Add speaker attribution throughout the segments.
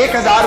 Speaker 1: 1000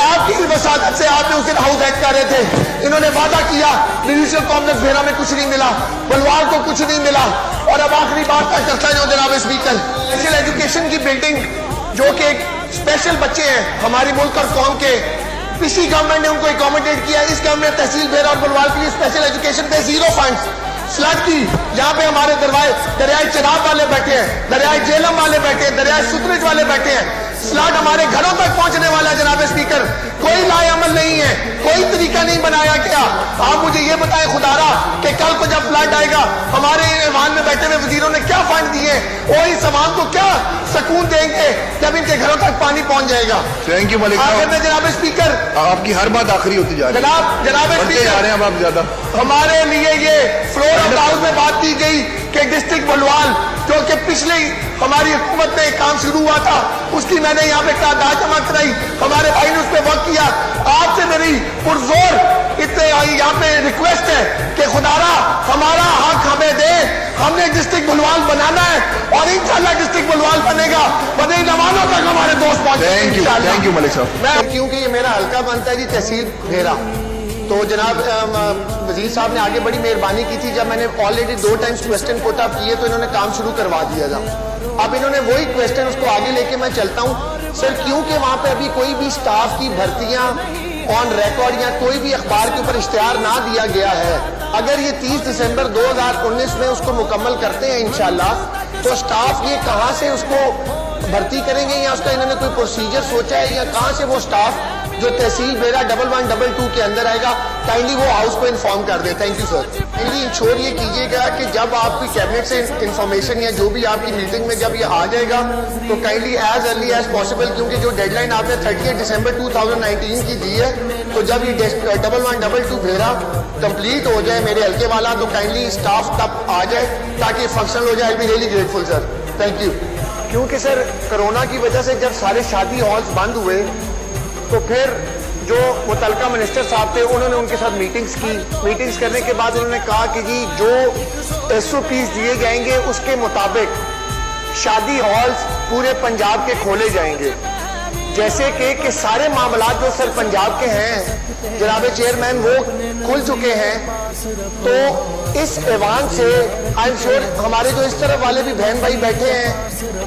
Speaker 1: آپ کی وساطت سے آپ نے اس دن ہاؤس ایکٹ کر رہے تھے. انہوں نے وعدہ کیا جوڈیشل کمپلیکس بھیرا میں کچھ نہیں ملا, بلوار کو کچھ نہیں ملا. اور اب آخری بات تک کرتا ہوں جناب اسپیکر, اسپیشل ایجوکیشن کی بلڈنگ جو کہ ایک اسپیشل بچے ہیں ہماری ملک اور قوم کے, پچھلی گورنمنٹ نے ان کو اکوموڈیٹ کیا. اس گورنمنٹ نے تحصیل بھیرا اور بلوار کے لیے اسپیشل ایجوکیشن پہ 0 فنڈز فلڈ کی. یہاں پہ ہمارے دریائے چناب والے بیٹھے ہیں, دریائے جیلم والے بیٹھے ہیں, دریائے ستلج والے بیٹھے ہیں. فلڈ ہمارے گھروں تک پہنچنے والا ہے جناب اسپیکر. کوئی لائے عمل نہیں ہے, کوئی طریقہ نہیں بنایا گیا. آپ مجھے یہ بتائیں خدا را کہ کل کو جب فلڈ آئے گا ہمارے ایوان میں بیٹھے ہوئے وزیروں نے کیا فنڈ دیے, اور اس عوام کو کیا سکون دیں گے جب ان کے گھروں تک پانی پہنچ جائے گا.
Speaker 2: تھینک یو ملک
Speaker 1: آخر میں جناب اسپیکر,
Speaker 2: آپ کی ہر بات آخری ہوتی جا رہی ہے.
Speaker 1: جناب
Speaker 2: بنتے جا رہے ہیں اب آپ زیادہ.
Speaker 1: ہمارے لیے یہ فلور آف ہاؤس میں بات کی گئی کہ ڈسٹرکٹ بلوال جو کہ پچھلی ہماری حکومت میں کام شروع ہوا تھا, اس کی میں نے یہاں پہ تعداد جمع کرائی, ہمارے بھائی نے اس پہ ورک کیا. آپ سے میری پرزور یہاں پہ ریکویسٹ ہے کہ خدا را ہمارا حق ہمیں دے. ہم نے ڈسٹرکٹ بلوال بنانا ہے اور انشاءاللہ ڈسٹرکٹ بلوال بنے گا, بدنی نوانوں تک ہمارے دوست پہنچے.
Speaker 2: تھینک یو ملک صاحب.
Speaker 1: میں کیونکہ یہ میرا حلقہ بنتا ہے جی تحصیل بھیرا, تو جناب وزیر صاحب نے آگے بڑی مہربانی کی تھی. جب میں نے آلریڈی 2 ٹائمز کوسچن پٹ اپ کیے تو انہوں نے کام شروع کروا دیا تھا. اب انہوں نے وہی کوسچن اس کو آگے لے کے میں چلتا ہوں سر, کیونکہ وہاں پہ ابھی کوئی بھی سٹاف کی بھرتیاں آن ریکارڈ یا کوئی بھی اخبار کے اوپر اشتہار نہ دیا گیا ہے. اگر یہ 30 دسمبر 2019 میں اس کو مکمل کرتے ہیں انشاءاللہ, تو سٹاف یہ کہاں سے اس کو بھرتی کریں گے, یا اس کا انہوں نے کوئی پروسیجر سوچا ہے, یا کہاں سے وہ سٹاف جو تحصیل بیرا 1122 کے اندر آئے گا, کائنڈلی وہ ہاؤس کو انفارم کر دیں. Thank you sir. Kindly ensure یہ کیجیے گا کہ جب آپ کی کیبنٹ سے انفارمیشن یا جو بھی آپ کی میٹنگ میں جب یہ آ جائے گا تو kindly as early as possible, کیونکہ جو ڈیڈ لائن آپ نے 30 دسمبر 2019 کی دی ہے, تو جب یہ 1122 بھیرا کمپلیٹ ہو جائے میرے حلقے والا, تو کائنڈلی اسٹاف تب آ جائے تاکہ فنکشن ہو جائے. I be really grateful sir. Thank you. کیونکہ سر کرونا کی وجہ سے جب سارے شادی ہالز بند ہوئے تو پھر جو متعلقہ منسٹر صاحب تھے انہوں نے ان کے ساتھ میٹنگز کی. میٹنگز کرنے کے بعد انہوں نے کہا کہ جی جو SOPs دیے جائیں گے اس کے مطابق شادی ہالز پورے پنجاب کے کھولے جائیں گے. جیسے کہ سارے معاملات جو سر پنجاب کے ہیں جناب چیئرمین وہ کھل چکے ہیں, تو اس ایوان سے آئی ایم شیور ہمارے جو اس طرف والے بھی بہن بھائی بیٹھے ہیں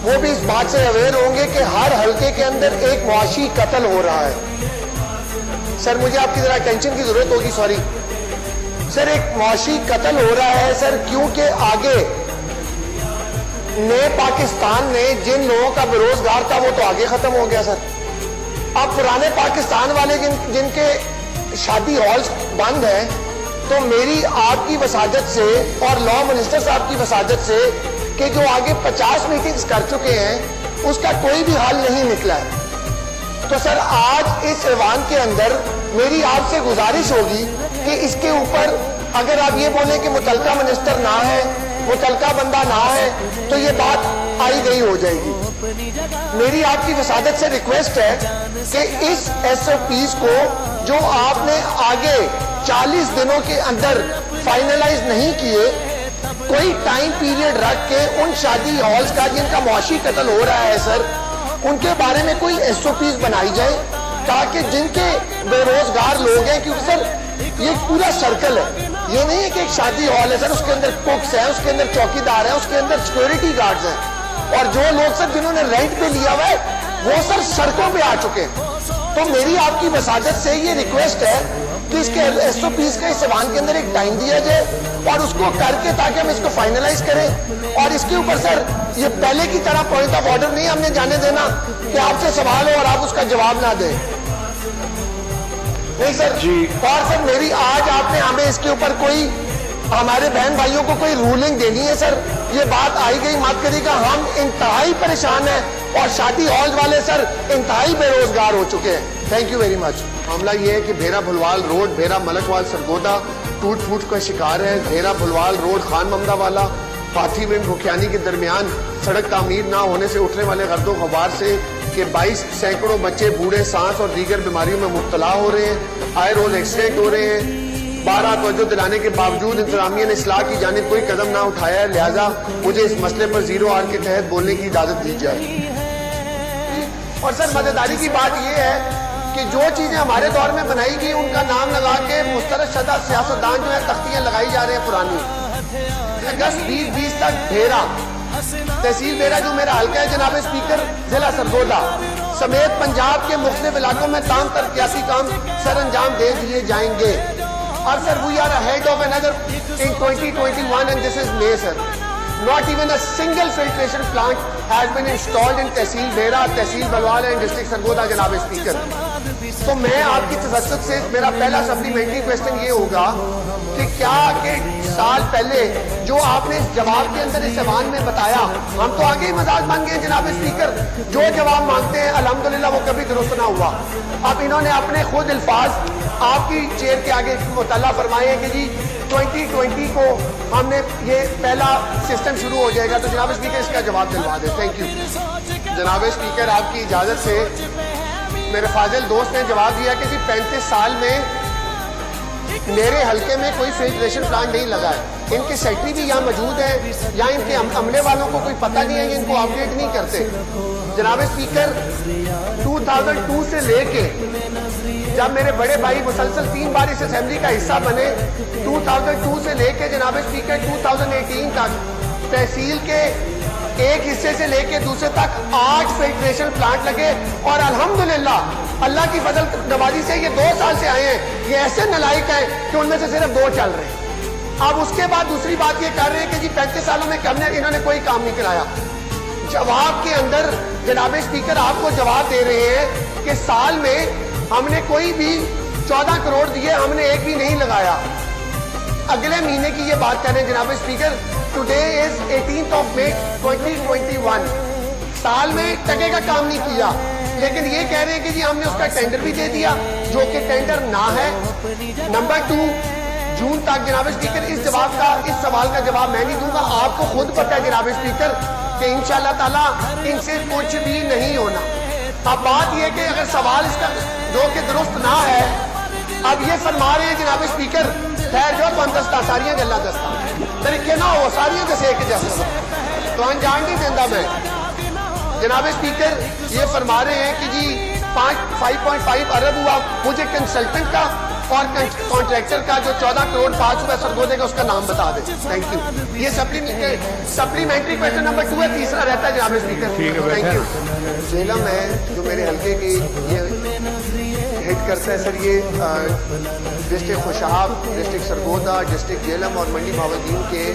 Speaker 1: وہ بھی اس بات سے اویئر ہوں گے کہ ہر حلقے کے اندر ایک معاشی قتل ہو رہا ہے. سر مجھے آپ کی ذرا اٹینشن کی ضرورت ہوگی, سوری سر. ایک معاشی قتل ہو رہا ہے سر, کیونکہ آگے نئے پاکستان میں جن لوگوں کا بے روزگار تھا وہ تو آگے ختم ہو گیا سر. اب پرانے پاکستان والے جن کے شادی ہالز بند ہیں, تو میری آپ کی وساجت سے اور لا منسٹر صاحب کی وساجت سے کہ جو آگے 50 میٹنگز کر چکے ہیں اس کا کوئی بھی حل نہیں نکلا ہے. تو سر آج اس ایوان کے اندر میری آپ سے گزارش ہوگی کہ اس کے اوپر اگر آپ یہ بولیں کہ متعلقہ منسٹر نہ ہے, متعلقہ بندہ نہ ہے, تو یہ بات آئی گئی ہو جائے گی. میری آپ کی وسادت سے ریکویسٹ ہے کہ اس SOPs کو جو آپ نے آگے 40 دنوں کے اندر فائنلائز نہیں کیے, کوئی ٹائم پیریڈ رکھ کے ان شادی ہالز کا جن کا معاشی قتل ہو رہا ہے سر, ان کے بارے میں کوئی SOPs بنائی جائے تاکہ جن کے بے روزگار لوگ ہیں, کیونکہ سر یہ پورا سرکل ہے, یہ نہیں ہے کہ ایک شادی ہال ہے سر اس کے اندر کوکس ہیں, اس کے اندر چوکی دار ہیں, اس کے اندر سیکورٹی گارڈز ہیں, اور جو لوگ سر جنہوں نے رینٹ پہ لیا ہوا ہے وہ سر سڑکوں پہ آ چکے ہیں. تو میری آپ کی وساجت سے یہ ریکویسٹ ہے کہ اس کے SOPs کا اس ایوان کے اندر ایک ٹائم دیا جائے اور اس کو کر کے تاکہ ہم اس کو فائنلائز کریں. اور اس کے اوپر سر یہ پہلے کی طرح پوائنٹ آف آرڈر نہیں ہم نے جانے دینا کہ آپ سے سوال ہو اور آپ اس کا جواب نہ دیں. نہیں سر جی. اور سر میری آج آپ نے ہمیں اس کے اوپر کوئی ہمارے بہن بھائیوں کو کوئی رولنگ دینی ہے سر, یہ بات آئی گئی مت کری گا. ہم انتہائی پریشان ہیں اور شادی ہال والے سر انتہائی بے روزگار ہو چکے ہیں. Thank you very much. معاملہ یہ ہے کہ بھیرا بھلوال روڈ بھیرا ملکوال سرگودا ٹوٹ پھوٹ کا شکار ہے. بھیرا بھلوال روڈ خان ممدہ والا پاتھی ونڈ بھوکیانی کے درمیان سڑک تعمیر نہ ہونے سے اٹھنے والے گرد و غبار سے کہ 22 سینکڑوں بچے بوڑھے سانس اور دیگر بیماریوں میں مبتلا ہو رہے ہیں, آئے روز ایکسیڈنٹ ہو رہے ہیں. 12 توجہ دلانے کے باوجود انتظامیہ نے اصلاح کی جانب کوئی قدم نہ اٹھایا ہے, لہذا مجھے اس مسئلے پر 0 آر کے تحت بولنے کی اجازت دی جائے. اور سر مزیداری کی بات یہ ہے کہ جو چیزیں ہمارے دور میں بنائی گئی ان کا نام لگا کے مسترد شدہ سیاستدان جو ہے تختیاں لگائی جا رہے ہیں پرانی. اگست 2020 تک بھیرا تحصیل بھیرا جو میرا حلقہ ہے جناب اسپیکر ضلع سرگودا سمیت پنجاب کے مختلف علاقوں میں تمام ترقیاتی کام سر انجام دے دیے جائیں گے. اور sir we are ahead of another in 2021 and this is May sir. Not even a single filtration plant has been installed in tehsil Bhera, tehsil Bilwal and district Sargodha جناب اسپیکر. تو میں آپ کی تذکر سے میرا پہلا سپلیمنٹری کویسچن یہ ہوگا کہ کیا کہ سال پہلے جو آپ نے جواب کے اندر اس زبان میں بتایا, ہم تو آگے ہی مزاج بن گئے جناب اسپیکر, جو جواب مانگتے ہیں الحمدللہ وہ کبھی درست نہ ہوا. اب انہوں نے اپنے خود الفاظ آپ کی چیئر کے آگے مطلع فرمائے ہیں کہ جی 2020 کو ہم نے یہ پہلا سسٹم شروع ہو جائے گا. تو جناب اسپیکر اس کا جواب دلوا دیں. Thank you. جناب اسپیکر آپ کی اجازت سے میرے فاضل دوست نے جواب دیا کہ جی 35 سال میں میرے حلقے میں کوئی فلٹریشن پلانٹ نہیں لگا ہے. ان کے سیکٹری بھی یہاں موجود ہیں یا ان کے عملے والوں کو کوئی پتہ نہیں ہے, یہ ان کو اپڈیٹ نہیں کرتے. جناب اسپیکر 2002 سے لے کے جب میرے بڑے بھائی مسلسل 3 بار اس اسمبلی کا حصہ بنے, 2002 سے لے کے جناب اسپیکر 2018 تک تحصیل کے ایک حصے سے لے کے دوسرے تک 8 فلٹریشن پلانٹ لگے. اور الحمدللہ اللہ کی فضل نوازی سے یہ 2 سال سے آئے ہیں. یہ ایسے نالائق ہیں کہ ان میں سے صرف 2 چل رہے ہیں. اب اس کے بعد دوسری بات یہ کر رہے ہیں کہ جی 35 سالوں میں انہوں نے کوئی کام نہیں کرایا. جواب کے اندر جناب اسپیکر آپ کو جواب دے رہے ہیں کہ سال میں ہم نے کوئی بھی 14 کروڑ دیے, ہم نے ایک بھی نہیں لگایا. اگلے مہینے کی یہ بات کر رہے ہیں جناب speaker, today is 18th of May 2021. سال میں ٹکے کا کام نہیں کیا, لیکن یہ کہہ رہے ہیں کہ جی ہم نے اس کا ٹینڈر بھی دے دیا جو کہ ٹینڈر نہ ہے. نمبر 2, جون تک جناب اسپیکر اس سوال کا جواب میں نہیں دوں گا. آپ کو خود پتہ ہے جناب اسپیکر کہ انشاءاللہ تعالیٰ ان سے کچھ بھی نہیں ہونا. اب بات یہ کہ اگر سوال اس کا جو کہ درست نہ ہے, اب یہ فرما رہے ہیں جناب اسپیکر خیر جو 50 ساریاں گلا دستا طریقے نہ ہو ساریاں دسے ایک جیسا تو انجان نہیں دینا. میں جناب اسپیکر یہ فرما رہے ہیں کہ جی 5.5 ارب ہوا مجھے کنسلٹنٹ کا اور کانٹریکٹر کا جو 14 کروڑ 5 روپے سرگودے کا اس کا نام بتا دیں. Thank you. یہ سپلیمنٹری کویسچن نمبر 2 ہے, تیسرا رہتا ہے جناب اسپیکر. Thank you. جیلم ہے جو میرے حلقے کی یہ ہٹ کرتا ہے سر, یہ district Khushab, district Sargodha, district Jhelum اور منڈی بہاولدین کے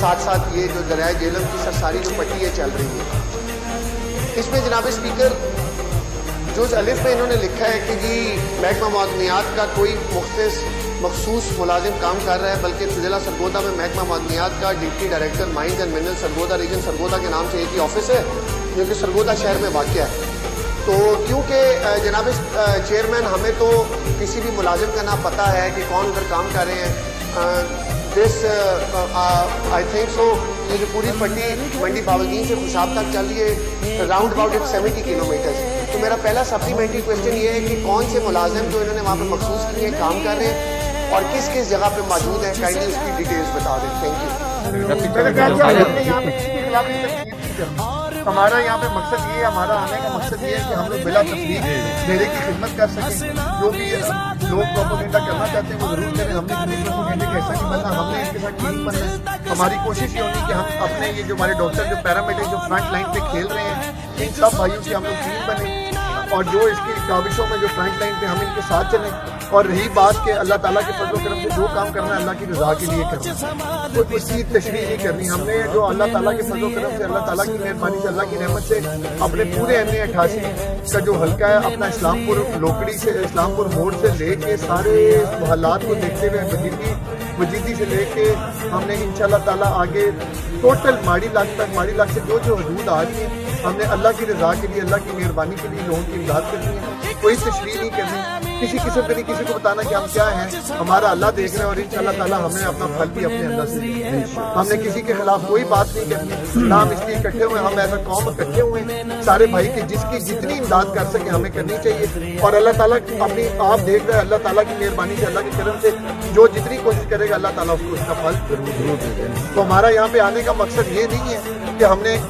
Speaker 1: ساتھ ساتھ یہ جو دریائے جیلم کی سر ساری جو پٹی ہے چل رہی ہے. اس میں جناب اسپیکر جو الف میں انہوں نے لکھا ہے کہ جی محکمہ معدنیات کا کوئی مخصوص ملازم کام کر رہا ہے, بلکہ ضلع سرگودا میں محکمہ معدنیات کا deputy director mines and mineral Sargodha region Sargodha کے نام سے ایک ہی آفس ہے جو کہ سرگودا شہر میں واقع ہے. تو کیونکہ جناب چیئرمین ہمیں تو کسی بھی ملازم کا نہ پتہ ہے کہ کون ادھر کام کر رہے ہیں. دس آئی تھنک سو یہ جو پوری پٹی منڈی بہاولدین سے خوشاب تک چل رہی ہے راؤنڈ اباؤٹ 70 کلومیٹر. تو میرا پہلا سپلیمنٹری کویسچن یہ ہے کہ کون سے ملازم جو انہوں نے وہاں پہ مخصوص کیے ہیں کام کر رہے ہیں اور کس کس جگہ پہ موجود ہیں, کائنڈلی اس کی ڈیٹیلز بتا دیں. Thank you.
Speaker 3: ہمارا یہاں پہ مقصد یہ ہے, ہمارا آنے کا مقصد یہ ہے کہ ہم لوگ بلا تفریق میرے کی خدمت کر سکیں. جو بھی لوگ پروپیگنڈا کرنا چاہتے ہیں وہ ضرور کریں. ہم نے پروپیگنڈے کا ایسا نہیں بننا, ہم نے اس کے ساتھ ٹیم بننا ہے. ہماری کوشش یہ ہونی کہ ہم اپنے یہ جو ہمارے ڈاکٹر جو پیرامیڈک جو فرنٹ لائن پہ کھیل رہے ہیں ان سب بھائیوں سے ہم لوگ ٹیم بنیں اور جو اس کی کاوشوں میں جو فرنٹ لائن پہ ہم ان کے ساتھ چلیں. اور رہی بات کہ اللہ تعالیٰ کے فضل و کرم سے جو کام کرنا ہے اللہ کی رضا کے لیے کرنا, تو اس کی تشریح نہیں کرنی. ہم نے جو اللہ تعالیٰ کے فضل و کرم سے, اللہ تعالیٰ کی مہربانی سے, اللہ کی رحمت سے اپنے پورے MA88 کا جو حلقہ ہے اپنا اسلام پور لوکڑی سے, اسلام پور موڑ سے لے کے سارے محلات کو دیکھتے ہوئے وجیدی سے لے کے ہم نے انشاءاللہ تعالیٰ آگے ٹوٹل ماڑی لاکھ تک, ماڑی لاکھ سے جو حدود آ رہی ہیں ہم نے اللہ کی رضا کے لیے, اللہ کی مہربانی کے لیے لوگوں کی امداد کرنی ہے. کوئی تشریح نہیں کرنی کسی قسم کے, نہیں کسی کو بتانا کہ ہم کیا ہیں. ہمارا اللہ دیکھ رہے ہیں اور انشاءاللہ تعالیٰ ہمیں اپنا پھل بھی اپنے اللہ سے دے. ہم نے کسی کے خلاف کوئی بات نہیں کرنی نہ, ہم اس لیے اکٹھے ہوئے, ہم ایسا قوم اکٹھے ہوئے ہیں سارے بھائی کہ جس کی جتنی امداد کر سکے ہمیں کرنی چاہیے. اور اللہ تعالیٰ اپنی آپ دیکھ رہے ہیں اللہ تعالیٰ کی مہربانی سے, اللہ کے کرم سے جو جتنی کوشش کرے گا اللہ تعالیٰ اس کو اس کا پھل ضرور دے گا. تو ہمارا یہاں پہ آنے کا مقصد یہ نہیں ہے کہ ہم نے